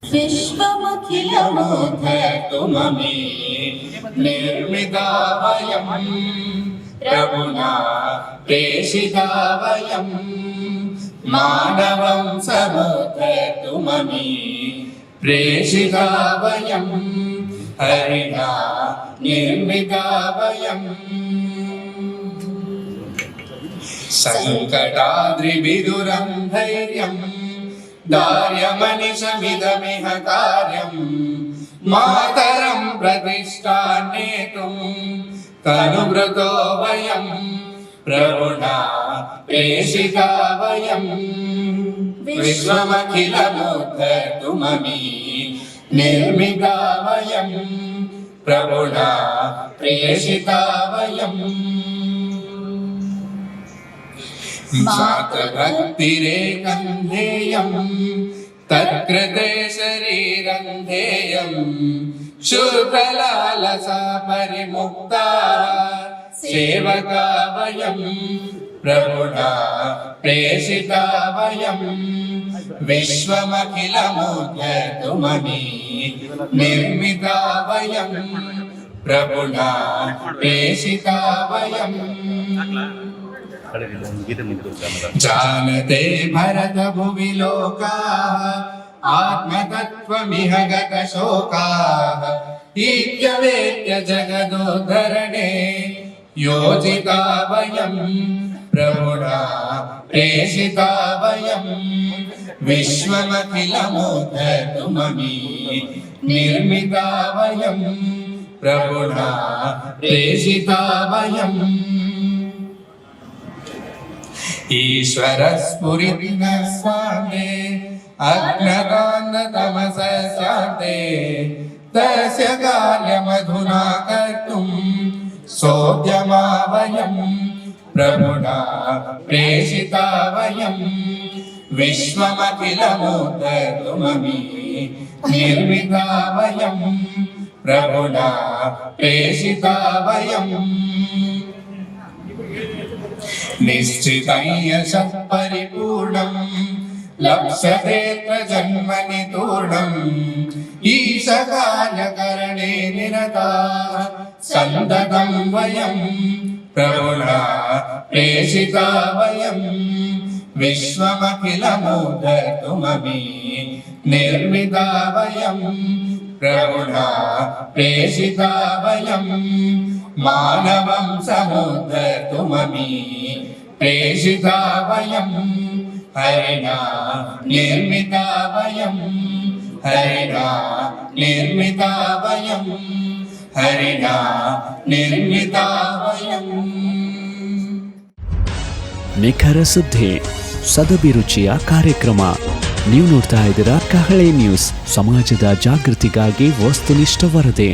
विश्वमखिलमोद्धर्तुममे निर्मिता वयं प्रभुना प्रेषिता वयं मानवं समुद्धर्तुममे प्रेषिता वयं हरिणा निर्मिता वयं संकटाद्रिविदुरं धैर्यं दार्यमनिशमिदमिह कार्यं मातरं प्रतिष्ठान्नेतुं तनुभृतो वयं प्रभुना प्रेषिता वयं विश्वमखिलमोद्धर्तुममे निर्मिता वयं प्रभुना प्रेषिता वयं मातृभक्तिरेकं ध्येयं तत्कृते शरीरं ध्येयं शुक्ललालसा परिमुक्ता सेवका वयं प्रभुना प्रेषिता वयं विश्वमखिलमोद्धर्तुममे निर्मिता वयं प्रभुना प्रेषिता वयं जानते भरतभुवि लोकाः आत्मतत्त्वमिह गतशोकाः इत्यवेत्य जगदोद्धरणे योजिता वयं प्रभुना प्रेषिता वयं विश्वमखिलमोद्धर्तुममे निर्मिता वयं प्रभुना प्रेषिता वयं ईश्वरस्फुरितः स्वान्ते अग्नकान्ततमसः शान्ते तस्य कार्यमधुना कर्तुं सोद्यमा वयं प्रभुना प्रेषिता वयं विश्वमखिलमोद्धर्तुममे निर्मिता वयं प्रभुना प्रेषिता वयं निश्चितं यशः परिपूर्णं लप्स्यतेऽत्र जन्मनि तूर्णम् ईशकार्यकरणे निरताः सन्ततं वयं प्रभुना प्रेषिता वयं विश्वमखिलमोद्धर्तुममे निर्मिता वयं प्रभुना प्रेषिता वयं मानवं समुद्धर्तुममे प्रेषिता वयं हरिणा निर्मिता वयं हरिणा निर्मिता वयं हरिणा निर्मिता वयं ನಿಖರ ಸುದ್ದಿ ಸದಭಿರುಚಿಯ ಕಾರ್ಯಕ್ರಮ. ನೀವು ನೋಡ್ತಾ ಇದ್ದೀರಾ ಕಹಳೆ ನ್ಯೂಸ್, ಸಮಾಜದ ಜಾಗೃತಿಗಾಗಿ ವಸ್ತುನಿಷ್ಠ ವರದಿ.